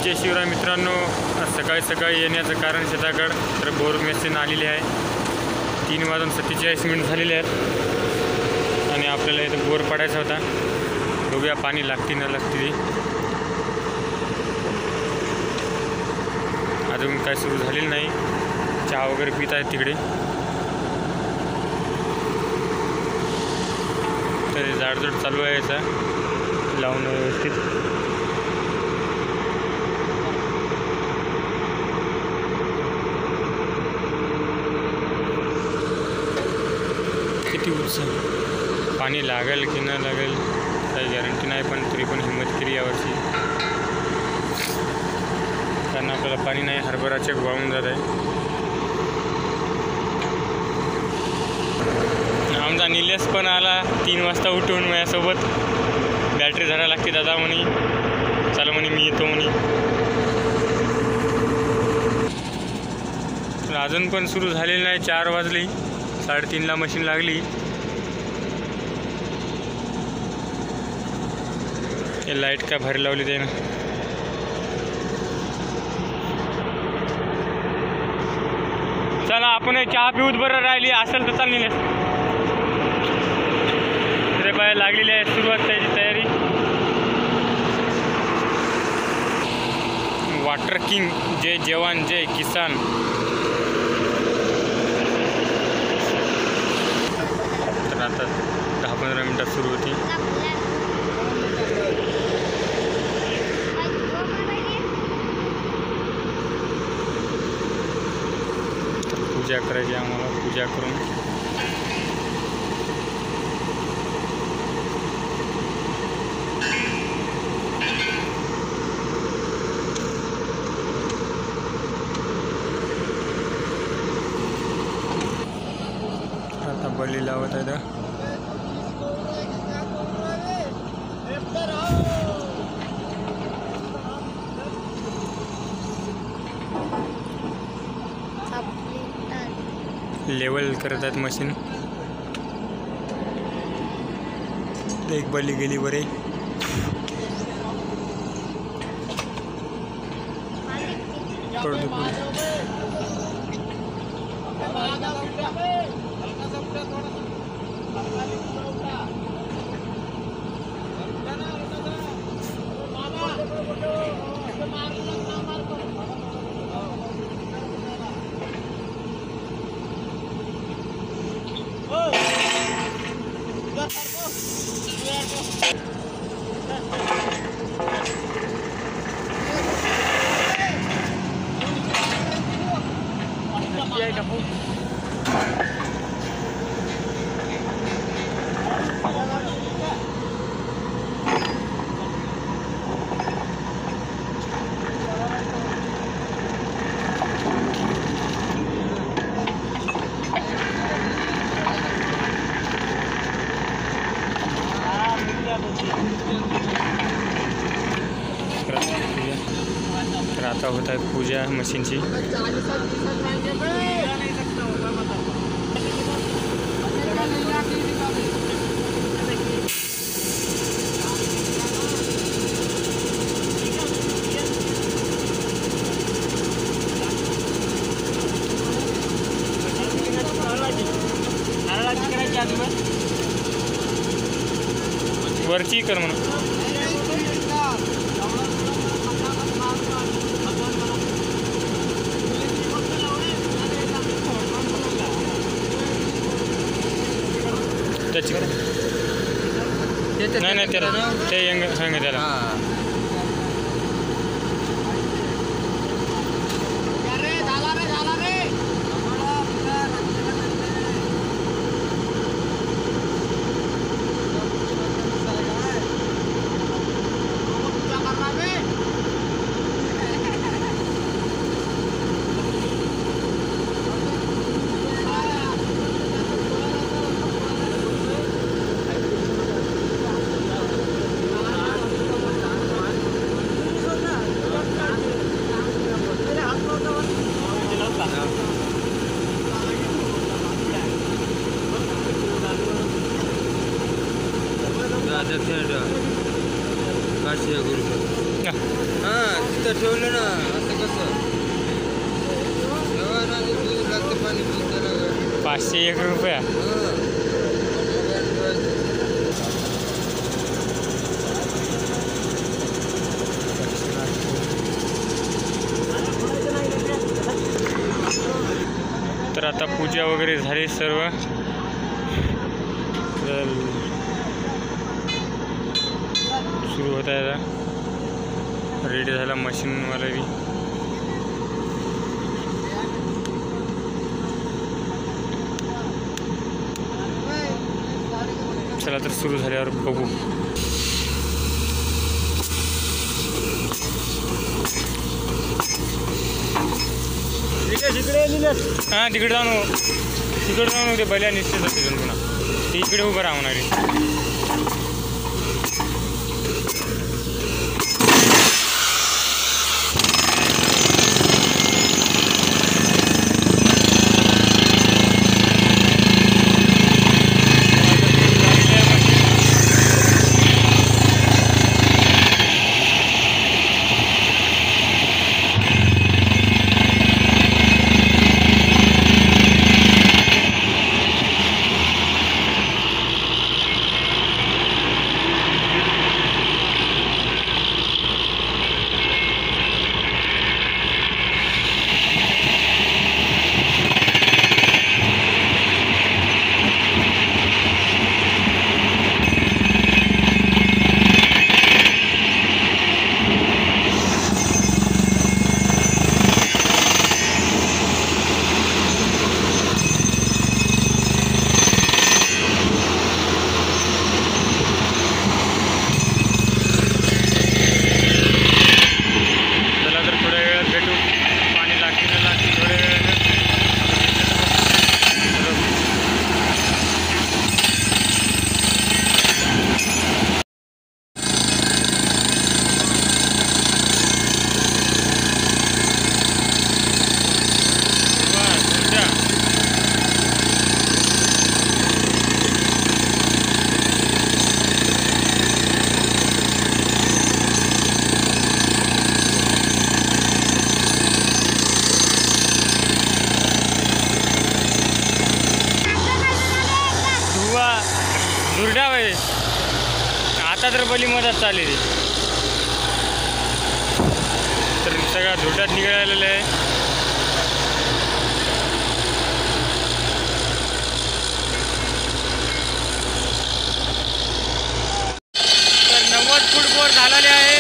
जय शिवराय मित्रांनो, सकाळी सकाळी येण्याचं कारण शेताकडं तर बोर मेसेज आलेली आहे. 3:47 झालेले आहेत आणि आपल्याला इथं बोर पडायचा होता. बघूया पाणी लागते न लागते. अजून काय सुरू झालेलं नाही. चहा वगैरे पित आहेत तिकडे. तर जाडजूड चालू आहे याचा लावून व्यवस्थित. किती उत्साह. पाणी लागेल की न लागेल काही गॅरंटी नाही, पण तरी पण हिंमत केली यावर्षी. कारण आपल्याला पाणी नाही, हरभराचे वाळून जात आहे. आमचा निलेश पण आला 3 वाजता उठून माझ्यासोबत. बॅटरी धरायला लागते दादा म्हणे, चला म्हणे मी येतो म्हणे. अजून पण सुरू झालेलं नाही. 4 वाजले, 3:30ला मशीन लागली. हे लाईट काय भारी लावली ते ना. चला आपण चहा पिऊत बरं राहिली असेल तर चालली नाही. अरे बाय लागलेली आहे सुरुवात त्याची तयारी. वॉटर किंग जय जवान जय किसान. तर आता 10-15 मिनिटात सुरू होती. पूजा करायची आम्हाला. पूजा करून आता बली लावत आहे. लेवल करत आहेत मशीन. एक बली गेली बरे. तर आता होत आहे पूजा मशीनची. वरची कर म्हणून. त्याची नाही नाही त्याला ते यंग सांग त्याला. अध्यक्ष काशी गुरु हां इथं ठेवलं ना असं कसं ठेवा ना, दूध लागते पाणी दूध त्याला 501 रुपया. तर आता पूजा वगैरे झाली सर्व. सुरू होत आहे आता. रेडी झाला मशीनवाला बी. चला तर सुरू झाल्यावर बघू. हां तिकडे जाऊन ते बैल्या निश्चित होते पुन्हा ते इकडे उभं राहणार. दुर्डा भाई आता तर बली मदत चालली तर सगळा धुटात निघालेला आहे. तर 90 फूट बोर झालेले आहे.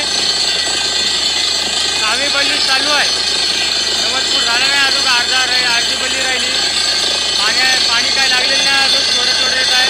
आम्ही बली चालू आहे. 90 फूट झालं नाही अजून अर्धी बली राहिली. पाणी काय लागलेलं नाही अजून थोडं येत आहे.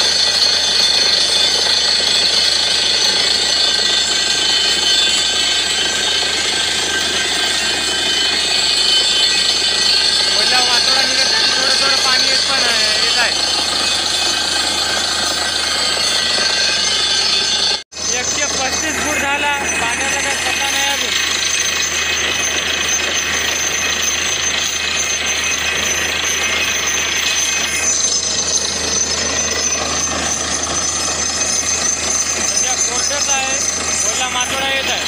मातोडा येत आहे.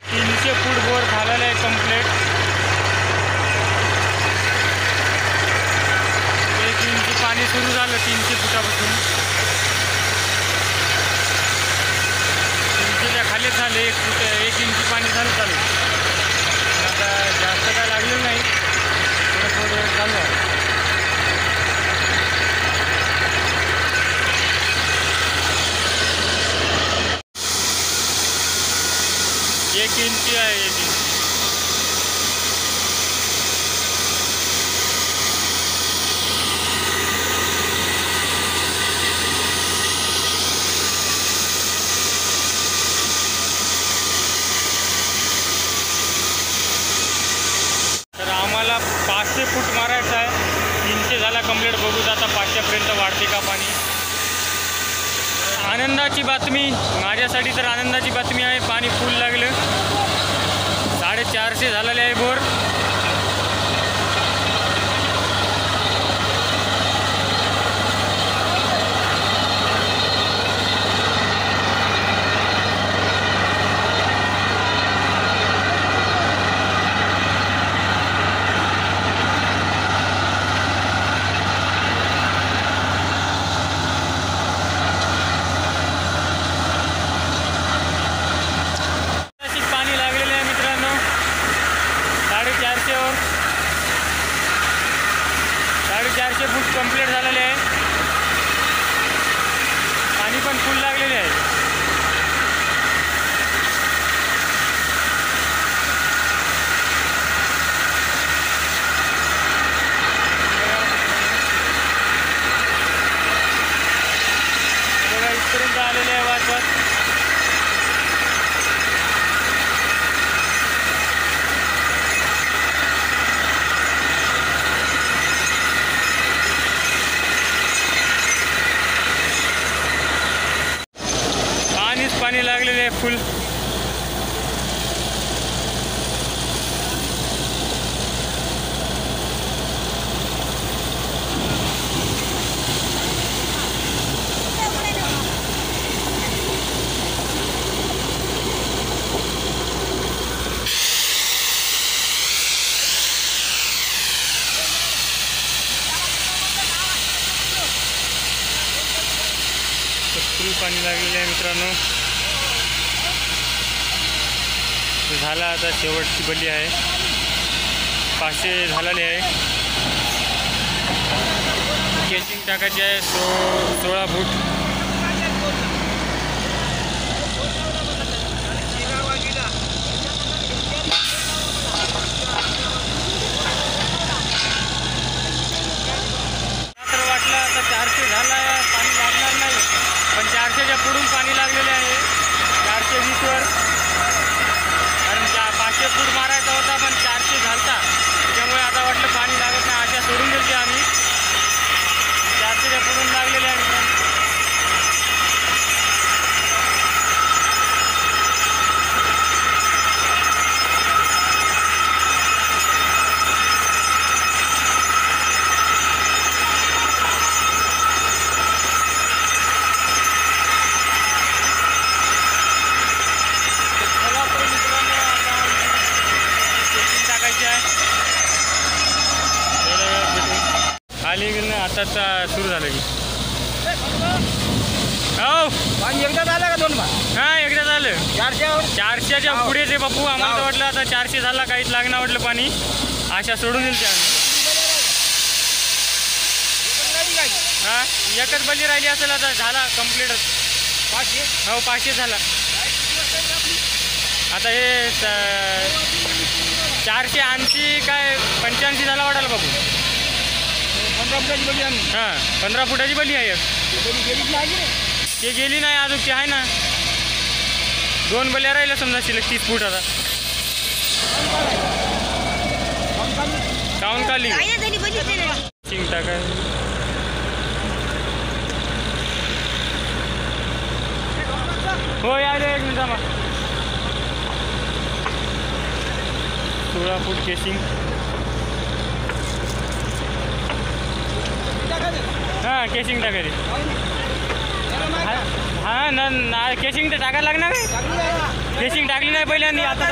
300 फूट बोर झालेला आहे कंप्लीट. 1 इंची पाणी सुरू झालं 300 फुटापासून. 300च्या खाली झाले 1 इंची पाणी चालू. आता जास्त काय लागलेलं नाही. थोडं चालू आहे. 1 इंची आहे 1 इंची. तर आम्हाला 500 फूट मारायचं आहे. 300 झाला कंप्लीट. बघू आता 500पर्यंत वाढते का पाणी. आनंदाची बातमी माझ्यासाठी तर आनंदाची बातमी आहे. पाणी फुल लागलं. 450 झालेले आहे बोर. फुल पाणी लागलेलं आहे मित्रांनो. झाला आता शेवटची बली आहे. 500 झालेली आहे. केसिंग टाकायची आहे 16 फूट. तर वाटलं आता 400 झाला पाणी लागणार नाही, पण 400च्या पुढून पाणी लागलेले आहे 420 वर. कारण 500 फूट मारायचा होता पण 400 झालता, त्याच्यामुळे आता वाटलं पाणी लागत नाही, आशा सोडून द्यायची आम्ही. 400च्या पुढून लागलेले आहे मित्रांनो. खाली गेलं आता सुरू झालं की हो पाणी एकदा झालं का 2 बार? हां एकदा झालं. 400 400च्या पुढेच आहे बापू. आम्हाला तर वाटलं आता 400 झाला, काहीच लागणार वाटलं पाणी, आशा सोडून दिली आम्ही. हां एकच बली राहिली असेल आता, झाला कम्प्लीटच. 500 हो 500 झाला. आता हे 480 काय 85 झाला वाटायला बापू. 15 फुटाची बली आम्ही. हां 15 फुटाची बली आहे. बली गेलीच नाही रे. ते गेली नाही अजून, ते आहे ना 2 बल्या राहिल्या समजा शिल्लक 30 फूट. आता काऊन काली चिंग टाकाय. हो या रे एक मिनिट. 16 फूट केसिंग. हां केसिंग टाकायची. हां ना केसिंग तर टाकायला लागणार आहे. केसिंग टाकली नाही पहिल्यांदा, आता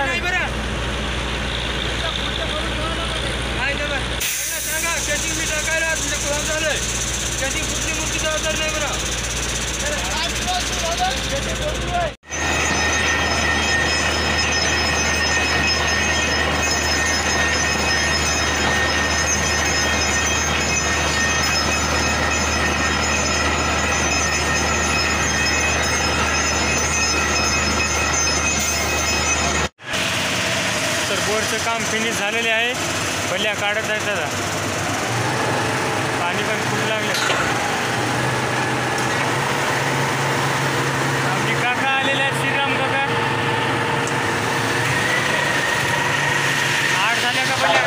सांगा केसिंग मी टाकायला तुमच्या कुठं झालंय. केसिंग कुठली मूर्ती जबाबदार नाही बरं. तर बोरचं काम फिनिश झालेले आहे. बल्या काढत आहे त्याचा. पाणी पण खूप लागले. आमचे काका आलेले आहेत, श्रीराम काका. 8 झाल्या का बल्या.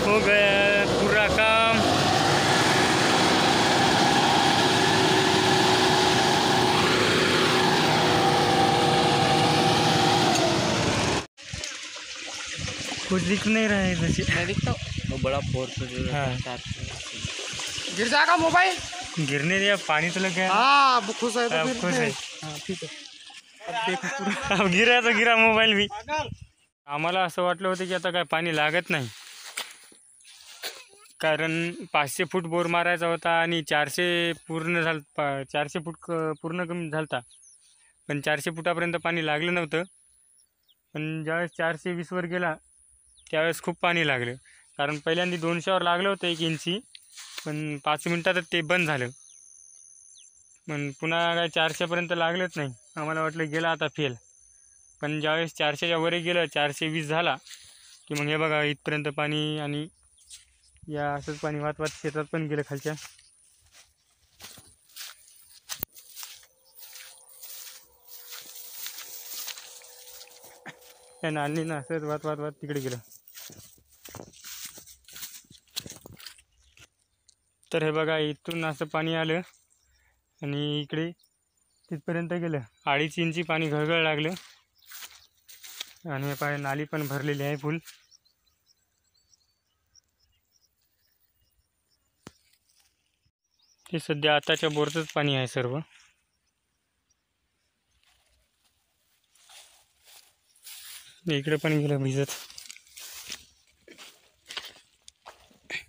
हो गया पूरा काम. कुछ दिख नहीं रहा है इधर से. मैं दिखता हूँ वो बड़ा फोर्स. हाँ गिर जाएगा मोबाइल. गिरने दिया, पानी तो लग गया. हाँ वो खुश है तो अब फिर खुश है. हाँ ठीक है. अब देखो पूरा. अब गिरा तो गिरा मोबाईल भी. आम्हाला असं वाटलं होतं की आता काय पाणी लागत नाही, कारण 500 फूट बोर मारायचा होता आणि 400 पूर्ण 400 फूट पूर्ण कमी झालता, पण 400 फुटापर्यंत पाणी लागलं नव्हतं. पण ज्यावेळेस 420वर गेला त्यावेळेस खूप पाणी लागलं. कारण पहिल्यांदा 200वर लागलं होतं 1 इंची, पण 5 मिनटातच ते बंद झालं. पण पुन्हा काय 400पर्यंत लागलंच नाही. आम्हाला वाटलं गेला आता फेल. पण ज्यावेळेस 400च्या वर गेलं, 420 झाला की मग हे बघा इथपर्यंत पाणी, आणि या असंच पाणी वाहत वाहत शेतात पण गेलं खालच्या. त्या नालीनं असंच वाहत वाहत वाहत तिकडे गेलं. तर हे बघा इथून असं पाणी आलं आणि इकडे तिथपर्यंत गेलं. 2.5 इंची पाणी घळघळ लागलं आणि हे नाली पण भरलेली आहे फुल. हे सध्या आताच्या बोरचंच पाणी आहे सर्व. इकडे पण गेलं भिजत.